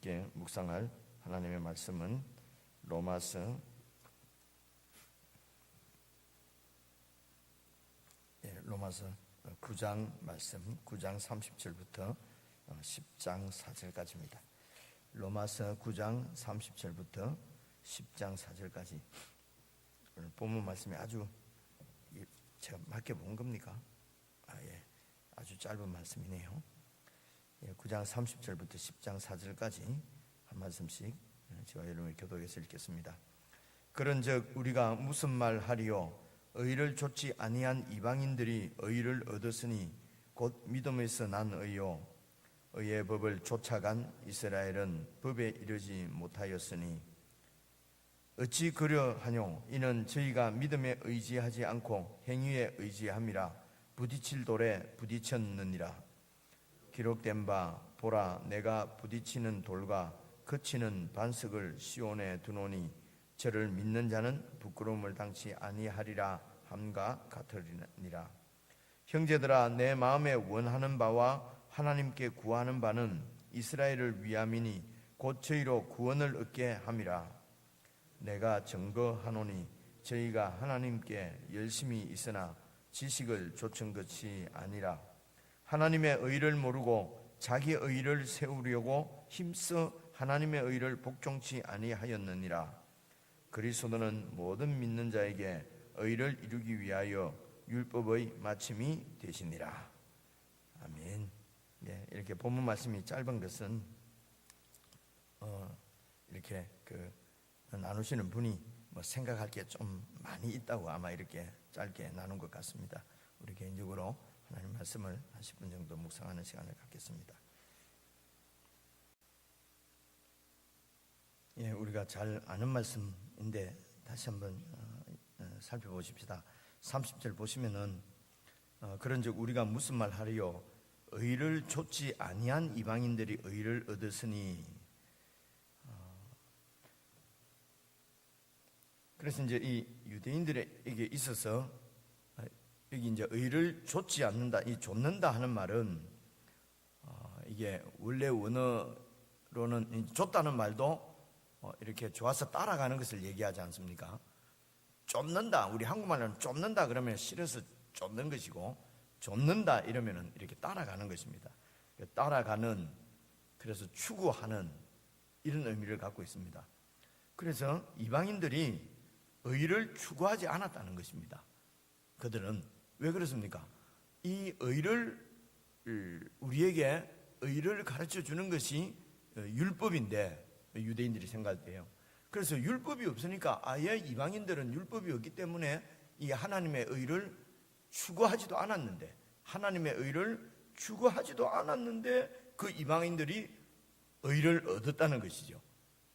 함께 묵상할 하나님의 말씀은 로마서 9장 말씀, 9장 30절부터 10장 4절까지입니다. 로마서 9장 30절부터 10장 4절까지 오늘 본문 말씀이 아주 제가 맞게 본 겁니까? 아주 짧은 말씀이네요. 9장 30절부터 10장 4절까지 한 말씀씩 저와 여러분의 교독에서 읽겠습니다. 그런즉 우리가 무슨 말 하리요? 의를 좇지 아니한 이방인들이 의를 얻었으니 곧 믿음에서 난 의요. 의의 법을 쫓아간 이스라엘은 법에 이르지 못하였으니 어찌 그러하뇨? 이는 저희가 믿음에 의지하지 않고 행위에 의지함이라 부딪힐 돌에 부딪혔느니라. 기록된 바 보라, 내가 부딪히는 돌과 그치는 반석을 시온에 두노니 저를 믿는 자는 부끄러움을 당치 아니하리라 함과 같으리니라. 형제들아, 내 마음에 원하는 바와 하나님께 구하는 바는 이스라엘을 위함이니 곧 저희로 구원을 얻게 함이라. 내가 증거하노니 저희가 하나님께 열심히 있으나 지식을 좇은 것이 아니라 하나님의 의를 모르고 자기 의를 세우려고 힘써 하나님의 의를 복종치 아니하였느니라. 그리스도는 모든 믿는 자에게 의를 이루기 위하여 율법의 마침이 되시니라. 아멘. 이렇게 본문 말씀이 짧은 것은 이렇게 나누시는 분이 생각할 게 좀 많이 있다고 아마 이렇게 짧게 나눈 것 같습니다. 우리 개인적으로 하나님 말씀을 한 10분 정도 묵상하는 시간을 갖겠습니다. 우리가 잘 아는 말씀인데 다시 한번 살펴보십시다. 30절 보시면은 그런즉 우리가 무슨 말 하리요? 의를 좇지 아니한 이방인들이 의를 얻었으니. 그래서 이제 이 유대인들에게 있어서 여기 이제 의를 좇지 않는다, 이 좇는다 하는 말은 이게 원래 원어로는 좇다는 말도 이렇게 좋아서 따라가는 것을 얘기하지 않습니까? 쫓는다, 우리 한국말로는 쫓는다 그러면 싫어서 쫓는 것이고, 좇는다 이러면은 이렇게 따라가는 것입니다. 따라가는, 그래서 추구하는 이런 의미를 갖고 있습니다. 그래서 이방인들이 의를 추구하지 않았다는 것입니다. 그들은 왜 그렇습니까? 이 의를, 우리에게 의를 가르쳐 주는 것이 율법인데, 유대인들이 생각할 때요. 그래서 율법이 없으니까 아예 이방인들은 율법이 없기 때문에 이 하나님의 의를 추구하지도 않았는데, 하나님의 의를 추구하지도 않았는데 그 이방인들이 의를 얻었다는 것이죠.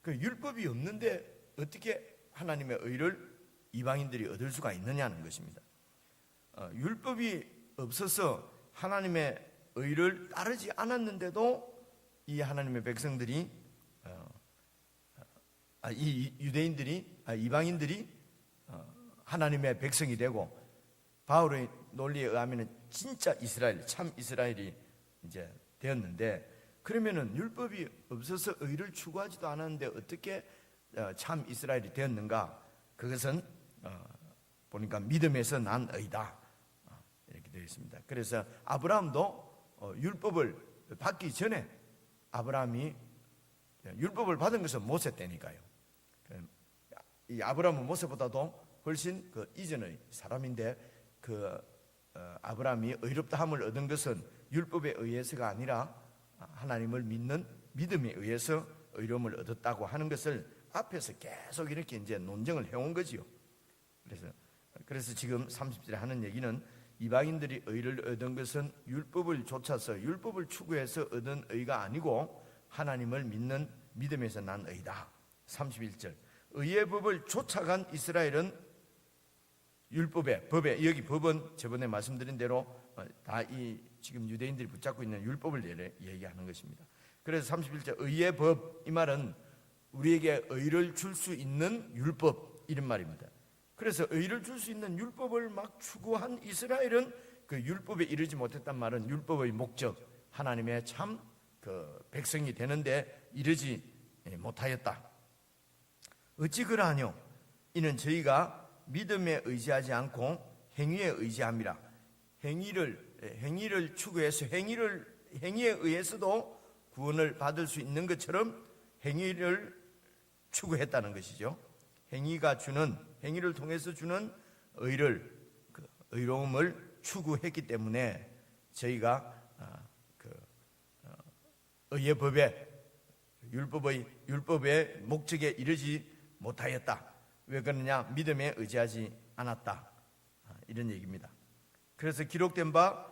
그 율법이 없는데 어떻게 하나님의 의를 이방인들이 얻을 수가 있느냐는 것입니다. 율법이 없어서 하나님의 의를 따르지 않았는데도 이 하나님의 백성들이 이 유대인들이, 이방인들이 하나님의 백성이 되고, 바울의 논리에 의하면 진짜 이스라엘, 참 이스라엘이 이제 되었는데, 그러면은 율법이 없어서 의를 추구하지도 않았는데 어떻게 참 이스라엘이 되었는가? 그것은 보니까 믿음에서 난 의다, 이렇게 되어 있습니다. 그래서 아브라함도 율법을 받기 전에, 아브라함이 율법을 받은 것은 모세 때니까요. 이 아브라함은 모세보다도 훨씬 그 이전의 사람인데, 아브라함이 의롭다함을 얻은 것은 율법에 의해서가 아니라 하나님을 믿는 믿음에 의해서 의로움을 얻었다고 하는 것을 앞에서 계속 이렇게 이제 논쟁을 해온 거지요. 그래서 지금 30절에 하는 얘기는 이방인들이 의를 얻은 것은 율법을 좇아서 율법을 추구해서 얻은 의가 아니고 하나님을 믿는 믿음에서 난 의다. 31절, 의의 법을 쫓아간 이스라엘은 법에, 여기 법은 저번에 말씀드린 대로 다 이 지금 유대인들이 붙잡고 있는 율법을 얘기하는 것입니다. 그래서 31절, 의의 법, 이 말은 우리에게 의를 줄 수 있는 율법, 이런 말입니다. 그래서 의를 줄 수 있는 율법을 막 추구한 이스라엘은 그 율법에 이르지 못했단 말은 율법의 목적, 하나님의 참 그 백성이 되는데 이르지 못하였다. 어찌 그러하뇨? 이는 저희가 믿음에 의지하지 않고 행위에 의지함이라. 행위를 추구해서 행위에 의해서도 구원을 받을 수 있는 것처럼 행위를 추구했다는 것이죠. 행위를 통해서 주는 의로움을 추구했기 때문에 저희가 의의 법에 율법의 목적에 이르지 못하였다. 왜 그러냐? 믿음에 의지하지 않았다. 이런 얘기입니다. 그래서 기록된 바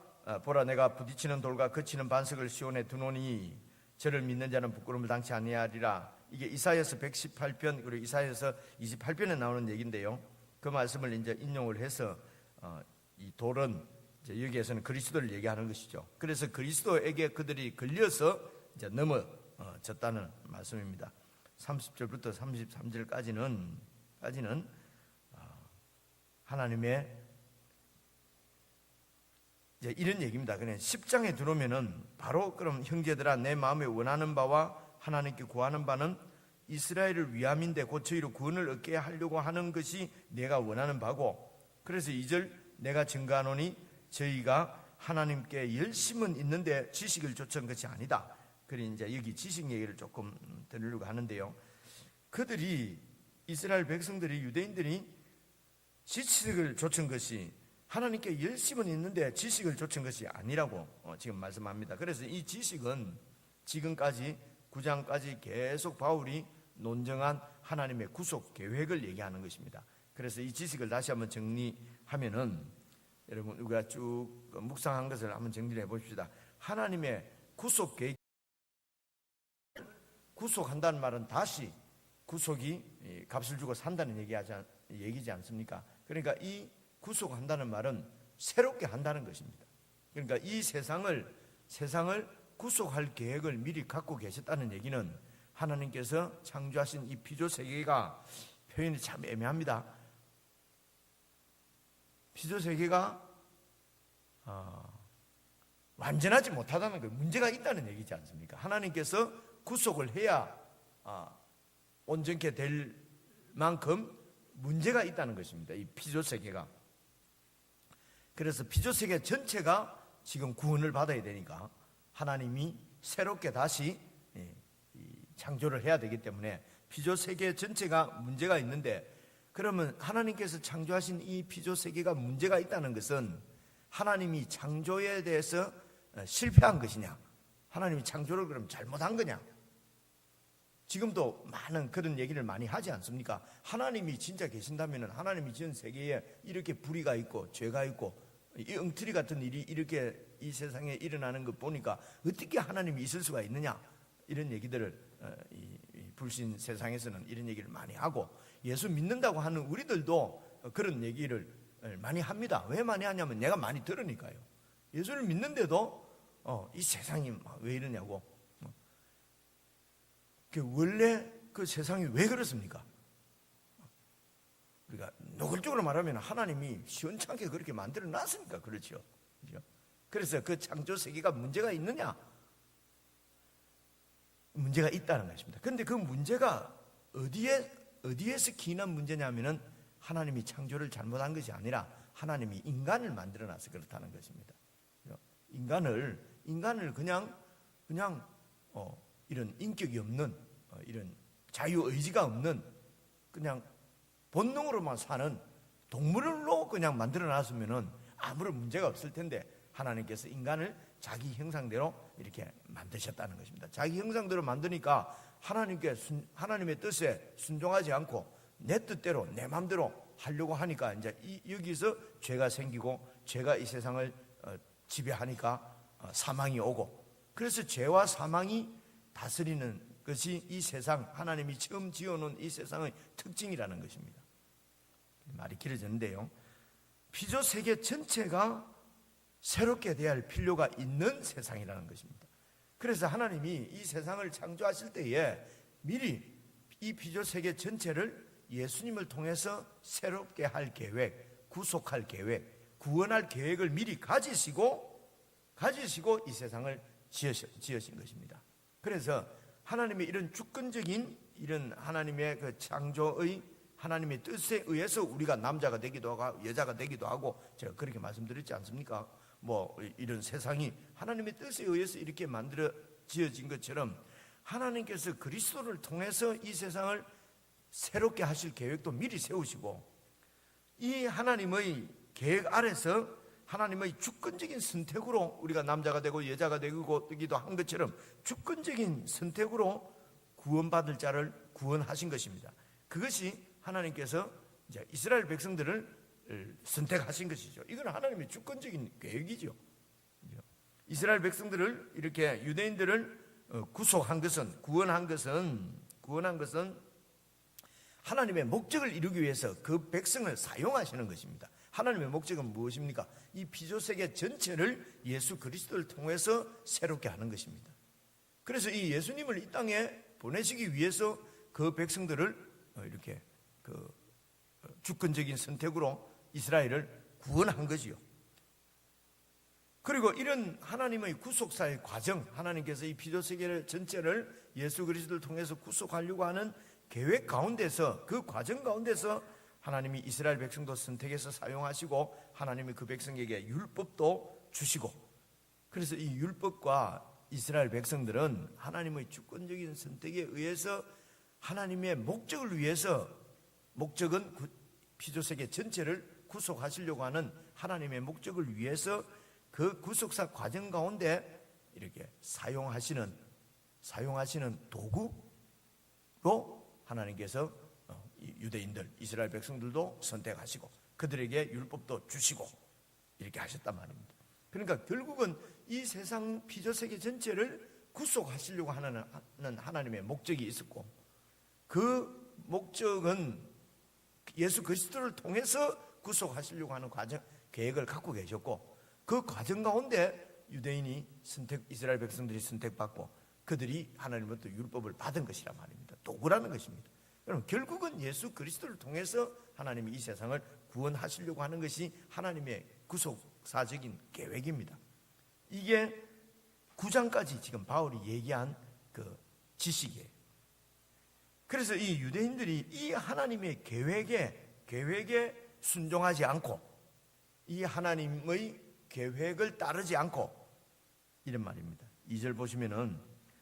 보라 내가 부딪히는 돌과 거치는 반석을 시온에 두노니 저를 믿는 자는 부끄러움을 당치 아니하리라. 이게 이사야서 118편 그리고 이사야서 28편에 나오는 얘기인데요. 그 말씀을 이제 인용을 해서 이 돌은 이제 여기에서는 그리스도를 얘기하는 것이죠. 그래서 그리스도에게 그들이 걸려서 이제 넘어졌다는 말씀입니다. 30절부터 33절까지는 하나님의 이제 이런 얘기입니다. 그냥 10장에 들어오면은 바로 그럼 형제들아 내 마음에 원하는 바와 하나님께 구하는 바는 이스라엘을 위함인데 곧 저희로 구원을 얻게 하려고 하는 것이 내가 원하는 바고, 그래서 2절 내가 증거하노니 저희가 하나님께 열심은 있는데 지식을 좇은 것이 아니다. 그래 이제 여기 지식 얘기를 조금 드리려고 하는데요. 그들이 이스라엘 백성들이 유대인들이 지식을 좇은 것이 하나님께 열심은 있는데 지식을 좇은 것이 아니라고 지금 말씀합니다. 그래서 이 지식은 지금까지 9장까지 계속 바울이 논정한 하나님의 구속 계획을 얘기하는 것입니다. 그래서 이 지식을 다시 한번 정리하면은 여러분 우리가 쭉 묵상한 것을 한번 정리해 봅시다. 하나님의 구속 계획, 구속한다는 말은 다시 구속이 값을 주고 산다는 얘기지 않습니까? 그러니까 이 구속한다는 말은 새롭게 한다는 것입니다. 그러니까 이 세상을 구속할 계획을 미리 갖고 계셨다는 얘기는 하나님께서 창조하신 이 피조 세계가, 표현이 참 애매합니다. 피조 세계가 완전하지 못하다는 거, 문제가 있다는 얘기지 않습니까? 하나님께서 구속을 해야 온전케 될 만큼 문제가 있다는 것입니다. 이 피조 세계가. 그래서 피조 세계 전체가 지금 구원을 받아야 되니까 하나님이 새롭게 다시 창조를 해야 되기 때문에 피조 세계 전체가 문제가 있는데, 그러면 하나님께서 창조하신 이 피조 세계가 문제가 있다는 것은 하나님이 창조에 대해서 실패한 것이냐, 하나님이 창조를 그럼 잘못한 거냐? 지금도 많은 그런 얘기를 많이 하지 않습니까? 하나님이 진짜 계신다면 하나님이 지은 세계에 이렇게 불의가 있고 죄가 있고 이 엉터리 같은 일이 이렇게 이 세상에 일어나는 것 보니까 어떻게 하나님이 있을 수가 있느냐, 이런 얘기들을 이 불신 세상에서는 이런 얘기를 많이 하고, 예수 믿는다고 하는 우리들도 그런 얘기를 많이 합니다. 왜 많이 하냐면 내가 많이 들으니까요. 예수를 믿는데도 이 세상이 왜 이러냐고. 원래 그 세상이 왜 그렇습니까? 우리가 노골적으로 말하면 하나님이 시원찮게 그렇게 만들어 놨으니까 그렇죠. 그래서 그 창조 세계가 문제가 있느냐? 문제가 있다는 것입니다. 그런데 그 문제가 어디에서 기인한 문제냐면은 하나님이 창조를 잘못한 것이 아니라 하나님이 인간을 만들어 놔서 그렇다는 것입니다. 인간을 그냥 이런 인격이 없는, 이런 자유의지가 없는, 그냥 본능으로만 사는 동물로 그냥 만들어 놨으면은 아무런 문제가 없을 텐데 하나님께서 인간을 자기 형상대로 이렇게 만드셨다는 것입니다. 자기 형상대로 만드니까 하나님의 뜻에 순종하지 않고 내 뜻대로 내 마음대로 하려고 하니까 이제 여기서 죄가 생기고 죄가 이 세상을 지배하니까 사망이 오고, 그래서 죄와 사망이 다스리는 것이 이 세상, 하나님이 처음 지어놓은 이 세상의 특징이라는 것입니다. 말이 길어졌는데요, 피조 세계 전체가 새롭게 돼야 할 필요가 있는 세상이라는 것입니다. 그래서 하나님이 이 세상을 창조하실 때에 미리 이 피조 세계 전체를 예수님을 통해서 새롭게 할 계획, 구속할 계획, 구원할 계획을 미리 가지시고 이 세상을 지으신 것입니다. 그래서 하나님의 이런 주권적인 이런 하나님의 그 창조의 하나님의 뜻에 의해서 우리가 남자가 되기도 하고 여자가 되기도 하고, 제가 그렇게 말씀드렸지 않습니까? 뭐 이런 세상이 하나님의 뜻에 의해서 이렇게 만들어 지어진 것처럼 하나님께서 그리스도를 통해서 이 세상을 새롭게 하실 계획도 미리 세우시고, 이 하나님의 계획 아래서 하나님의 주권적인 선택으로 우리가 남자가 되고 여자가 되기도 한 것처럼 주권적인 선택으로 구원받을 자를 구원하신 것입니다. 그것이 하나님께서 이제 이스라엘 백성들을 선택하신 것이죠. 이건 하나님의 주권적인 계획이죠. 이스라엘 백성들을 이렇게 유대인들을 구속한 것은, 구원한 것은 하나님의 목적을 이루기 위해서 그 백성을 사용하시는 것입니다. 하나님의 목적은 무엇입니까? 이 피조세계 전체를 예수 그리스도를 통해서 새롭게 하는 것입니다. 그래서 이 예수님을 이 땅에 보내시기 위해서 그 백성들을 이렇게 그 주권적인 선택으로 이스라엘을 구원한 거지요. 그리고 이런 하나님의 구속사의 과정, 하나님께서 이 피조세계 전체를 예수 그리스도를 통해서 구속하려고 하는 계획 가운데서, 그 과정 가운데서 하나님이 이스라엘 백성도 선택해서 사용하시고 하나님이 그 백성에게 율법도 주시고, 그래서 이 율법과 이스라엘 백성들은 하나님의 주권적인 선택에 의해서 하나님의 목적을 위해서, 목적은 피조세계 전체를 구속하시려고 하는 하나님의 목적을 위해서 그 구속사 과정 가운데 이렇게 사용하시는 도구로 하나님께서 유대인들, 이스라엘 백성들도 선택하시고 그들에게 율법도 주시고 이렇게 하셨단 말입니다. 그러니까 결국은 이 세상 피조세계 전체를 구속하시려고 하는 하나님의 목적이 있었고, 그 목적은 예수 그리스도를 통해서 구속하시려고 하는 과정, 계획을 갖고 계셨고, 그 과정 가운데 유대인이 이스라엘 백성들이 선택받고 그들이 하나님으로부터 율법을 받은 것이란 말입니다. 도구라는 것입니다. 여러분, 결국은 예수 그리스도를 통해서 하나님이 이 세상을 구원하시려고 하는 것이 하나님의 구속사적인 계획입니다. 이게 9장까지 지금 바울이 얘기한 그 지식이에요. 그래서 이 유대인들이 이 하나님의 계획에 순종하지 않고, 이 하나님의 계획을 따르지 않고, 이런 말입니다. 2절 보시면은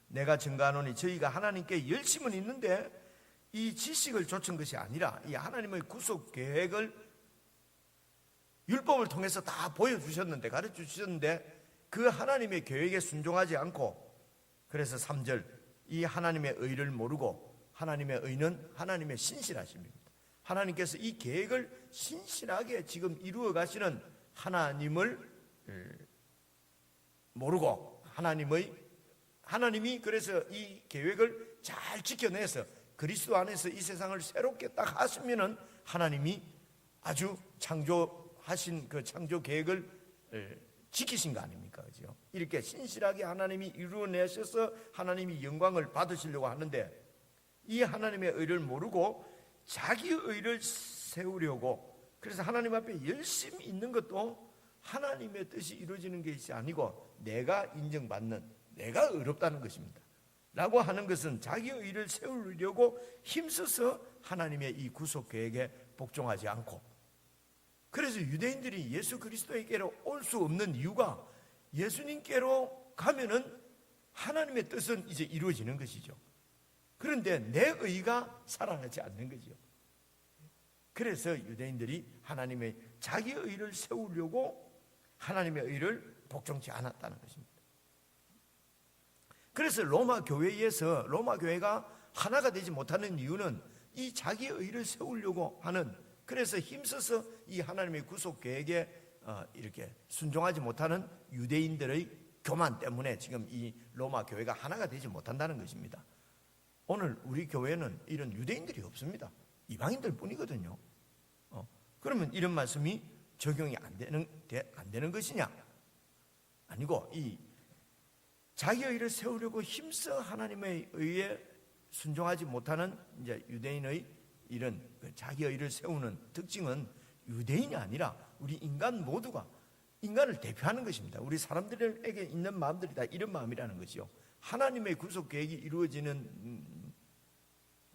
내가 증거하노니 저희가 하나님께 열심은 있는데 이 지식을 좇은 것이 아니라 이 하나님의 구속 계획을 율법을 통해서 다 보여주셨는데, 가르쳐주셨는데 그 하나님의 계획에 순종하지 않고, 그래서 3절 이 하나님의 의를 모르고, 하나님의 의는 하나님의 신실하심입니다. 하나님께서 이 계획을 신실하게 지금 이루어 가시는 하나님을 모르고, 하나님이 그래서 이 계획을 잘 지켜내서 그리스도 안에서 이 세상을 새롭게 딱 하시면은 하나님이 아주 창조하신 그 창조 계획을 지키신 거 아닙니까? 그죠? 이렇게 신실하게 하나님이 이루어내셔서 하나님이 영광을 받으시려고 하는데, 이 하나님의 의를 모르고 자기 의를 세우려고, 그래서 하나님 앞에 열심히 있는 것도 하나님의 뜻이 이루어지는 것이 아니고 내가 인정받는, 내가 의롭다는 것입니다. 라고 하는 것은 자기의 의를 세우려고 힘써서 하나님의 이 구속 계획에 복종하지 않고, 그래서 유대인들이 예수 그리스도에게로 올 수 없는 이유가, 예수님께로 가면은 하나님의 뜻은 이제 이루어지는 것이죠. 그런데 내 의가 살아나지 않는 거죠. 그래서 유대인들이 하나님의 자기 의를 세우려고 하나님의 의를 복종치 않았다는 것입니다. 그래서 로마 교회가 하나가 되지 못하는 이유는 이 자기 의를 세우려고 하는, 그래서 힘써서 이 하나님의 구속 계획에 이렇게 순종하지 못하는 유대인들의 교만 때문에 지금 이 로마 교회가 하나가 되지 못한다는 것입니다. 오늘 우리 교회는 이런 유대인들이 없습니다. 이방인들 뿐이거든요. 그러면 이런 말씀이 적용이 안 되는 것이냐? 아니고, 이 자기 의를 세우려고 힘써 하나님의 의에 순종하지 못하는 이제 유대인의 이런 자기 의를 세우는 특징은 유대인이 아니라 우리 인간 모두가 인간을 대표하는 것입니다. 우리 사람들에게 있는 마음들이 다 이런 마음이라는 것이요. 하나님의 구속 계획이 이루어지는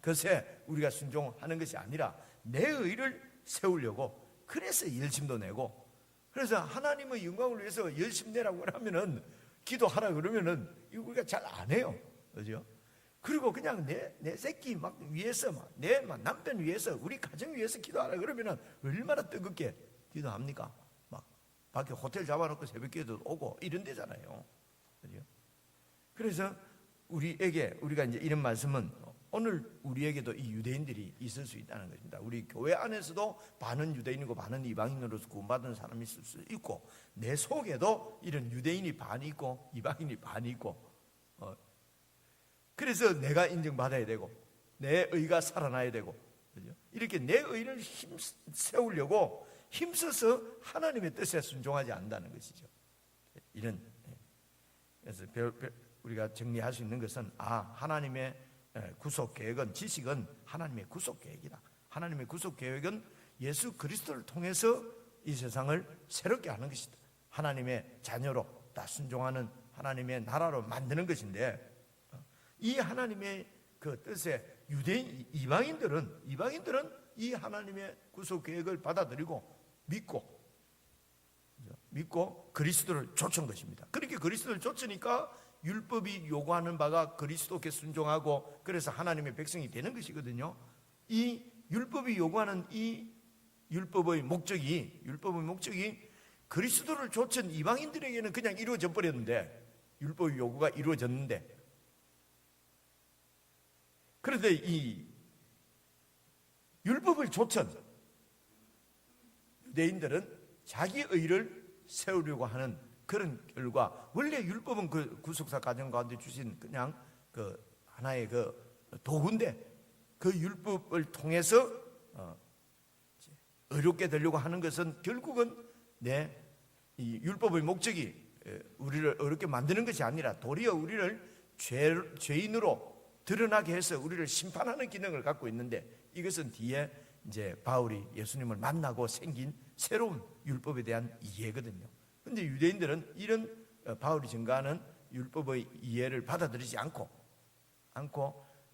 것에 우리가 순종하는 것이 아니라 내 의를 세우려고, 그래서 열심도 내고, 그래서 하나님의 영광을 위해서 열심 내라고 하면은, 기도하라 그러면은 이거 우리가 잘 안 해요. 그죠? 그리고 그냥 내 새끼 막 위해서, 내 남편 위해서, 우리 가정 위해서 기도하라 그러면은 얼마나 뜨겁게 기도합니까? 막 밖에 호텔 잡아놓고 새벽기도 오고 이런 데잖아요. 그죠? 그래서 우리가 이제 이런 말씀은 오늘 우리에게도 이 유대인들이 있을 수 있다는 것입니다. 우리 교회 안에서도 반은 유대인이고 반은 이방인으로서 구원받은 사람이 있을 수 있고, 내 속에도 이런 유대인이 반이 있고 이방인이 반이 있고, 그래서 내가 인정받아야 되고 내 의가 살아나야 되고, 그죠? 이렇게 내 의를 세우려고 힘써서 하나님의 뜻에 순종하지 않는다는 것이죠. 그래서 우리가 정리할 수 있는 것은, 하나님의 구속 계획은, 지식은 하나님의 구속 계획이다. 하나님의 구속 계획은 예수 그리스도를 통해서 이 세상을 새롭게 하는 것이다. 하나님의 자녀로 다 순종하는 하나님의 나라로 만드는 것인데, 이 하나님의 그 뜻에 이방인들은 이 하나님의 구속 계획을 받아들이고 믿고 그리스도를 좇은 것입니다. 그렇게 그리스도를 좇으니까 율법이 요구하는 바가 그리스도께 순종하고, 그래서 하나님의 백성이 되는 것이거든요. 이 율법이 요구하는 이 율법의 목적이 그리스도를 좇은 이방인들에게는 그냥 이루어져 버렸는데, 율법의 요구가 이루어졌는데, 그런데 이 율법을 좇은 유대인들은 자기 의를 세우려고 하는 그런 결과, 원래 율법은 그 구속사 과정 가운데 주신 그냥 그 하나의 그 도구인데, 그 율법을 통해서 의롭게 되려고 하는 것은 결국은 이 율법의 목적이 우리를 어렵게 만드는 것이 아니라 도리어 우리를 죄인으로 드러나게 해서 우리를 심판하는 기능을 갖고 있는데, 이것은 뒤에 이제 바울이 예수님을 만나고 생긴 새로운 율법에 대한 이해거든요. 그런데 유대인들은 이런 바울이 증가하는 율법의 이해를 받아들이지 않고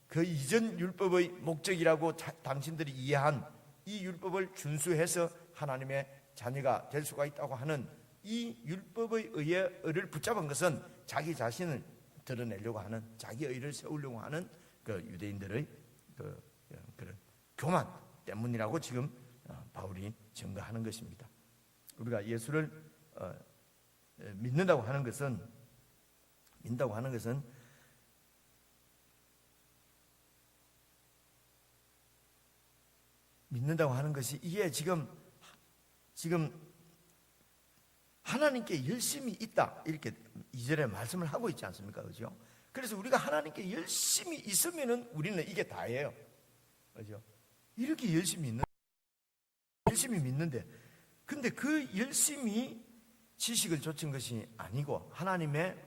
그 이전 율법의 목적이라고 당신들이 이해한 이 율법을 준수해서 하나님의 자녀가 될 수가 있다고 하는 이 율법의 의를 붙잡은 것은 자기 자신을 드러내려고 하는, 자기 의를 세우려고 하는 그 유대인들의 그런 교만 때문이라고 지금 바울이 증거하는 것입니다. 우리가 예수를 믿는다고 하는 것은 믿는다고 하는 것이, 이게 지금 하나님께 열심히 있다, 이렇게 2절에 말씀을 하고 있지 않습니까? 그죠? 그래서 우리가 하나님께 열심히 있으면은 우리는 이게 다예요. 그죠? 이렇게 열심히 믿는데, 근데 그 열심히 지식을 좇은 것이 아니고 하나님의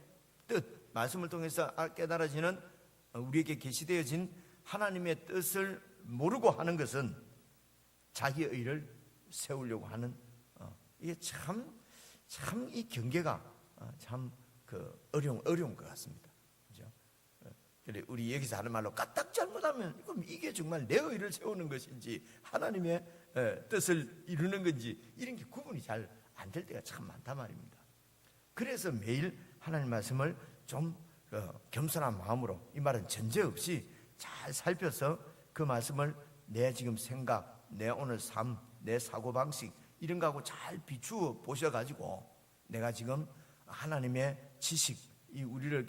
뜻, 말씀을 통해서 깨달아지는, 우리에게 계시되어진 하나님의 뜻을 모르고 하는 것은 자기 의를 세우려고 하는, 이게 참 이 경계가 참 어려운 것 같습니다. 그죠? 그래, 우리 여기서 하는 말로 까딱 잘못하면 그럼 이게 정말 내 의를 세우는 것인지 하나님의 뜻을 이루는 건지, 이런 게 구분이 잘 안 될 때가 참 많단 말입니다. 그래서 매일 하나님 말씀을 좀 겸손한 마음으로, 이 말은 전제 없이 잘 살펴서 그 말씀을 내 지금 생각, 내 오늘 삶, 내 사고방식 이런 거하고 잘 비추어 보셔가지고, 내가 지금 하나님의 지식, 이 우리를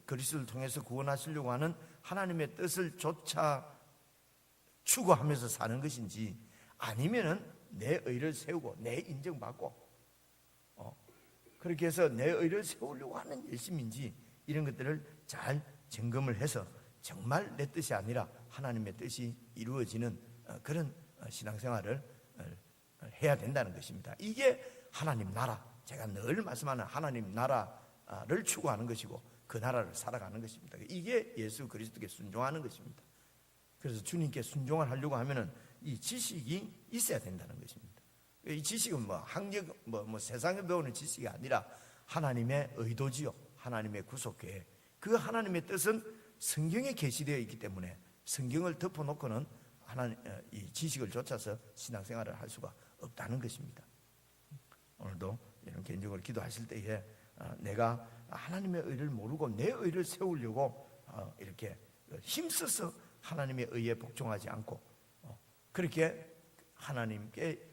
그리스도를 통해서 구원하시려고 하는 하나님의 뜻을 조차 추구하면서 사는 것인지, 아니면은 내 의를 세우고 내 인정받고 그렇게 해서 내 의를 세우려고 하는 열심인지, 이런 것들을 잘 점검을 해서 정말 내 뜻이 아니라 하나님의 뜻이 이루어지는 그런 신앙생활을 해야 된다는 것입니다. 이게 하나님 나라, 제가 늘 말씀하는 하나님 나라를 추구하는 것이고 그 나라를 살아가는 것입니다. 이게 예수 그리스도께 순종하는 것입니다. 그래서 주님께 순종을 하려고 하면은 이 지식이 있어야 된다는 것입니다. 이 지식은 뭐 학력 뭐 세상에 배우는 지식이 아니라 하나님의 의도지요. 하나님의 구속 계획. 그 하나님의 뜻은 성경에 계시되어 있기 때문에 성경을 덮어놓고는 이 지식을 좇아서 신앙생활을 할 수가 없다는 것입니다. 오늘도 이런 개인적으로 기도하실 때에 내가 하나님의 의를 모르고 내 의를 세우려고 이렇게 힘써서 하나님의 의에 복종하지 않고 그렇게 하나님께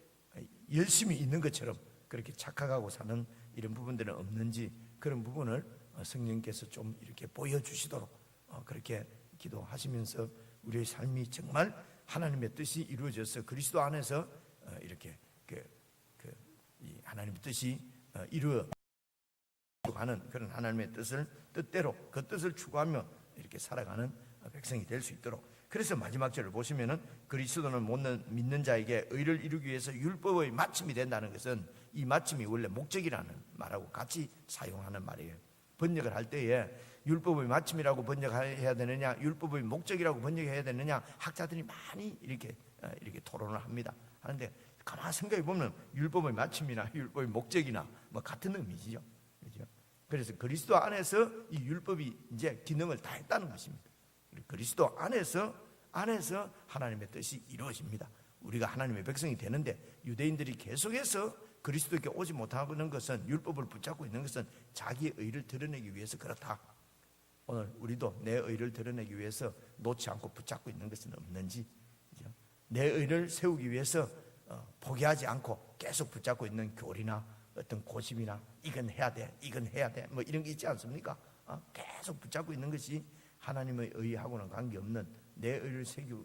열심히 있는 것처럼 그렇게 착각하고 사는 이런 부분들은 없는지, 그런 부분을 성령께서 좀 이렇게 보여주시도록 그렇게 기도하시면서 우리의 삶이 정말 하나님의 뜻이 이루어져서 그리스도 안에서 이렇게 이 하나님의 뜻이 이루어가는 그런 하나님의 뜻대로 그 뜻을 추구하며 이렇게 살아가는 백성이 될 수 있도록. 그래서 마지막 절을 보시면은 그리스도는 믿는 자에게 의를 이루기 위해서 율법의 마침이 된다는 것은, 이 마침이 원래 목적이라는 말하고 같이 사용하는 말이에요. 번역을 할 때에 율법의 마침이라고 번역해야 되느냐, 율법의 목적이라고 번역해야 되느냐, 학자들이 많이 이렇게 토론을 합니다. 하는데 가만히 생각해 보면 율법의 마침이나 율법의 목적이나 뭐 같은 의미지요. 그렇죠? 그래서 그리스도 안에서 이 율법이 이제 기능을 다 했다는 것입니다. 그리스도 안에서 하나님의 뜻이 이루어집니다. 우리가 하나님의 백성이 되는데, 유대인들이 계속해서 그리스도께 오지 못하는 것은, 율법을 붙잡고 있는 것은 자기의 의를 드러내기 위해서 그렇다. 오늘 우리도 내 의를 드러내기 위해서 놓지 않고 붙잡고 있는 것은 없는지, 그렇죠? 내 의를 세우기 위해서 포기하지 않고 계속 붙잡고 있는 교리나 어떤 고집이나 이건 해야 돼 뭐 이런 게 있지 않습니까? 계속 붙잡고 있는 것이 하나님의 의하고는 관계없는 내 의를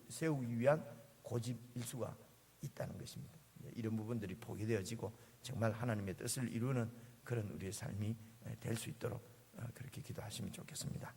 세우기 위한 고집일 수가 있다는 것입니다. 이런 부분들이 포기되어지고 정말 하나님의 뜻을 이루는 그런 우리의 삶이 될 수 있도록 그렇게 기도하시면 좋겠습니다.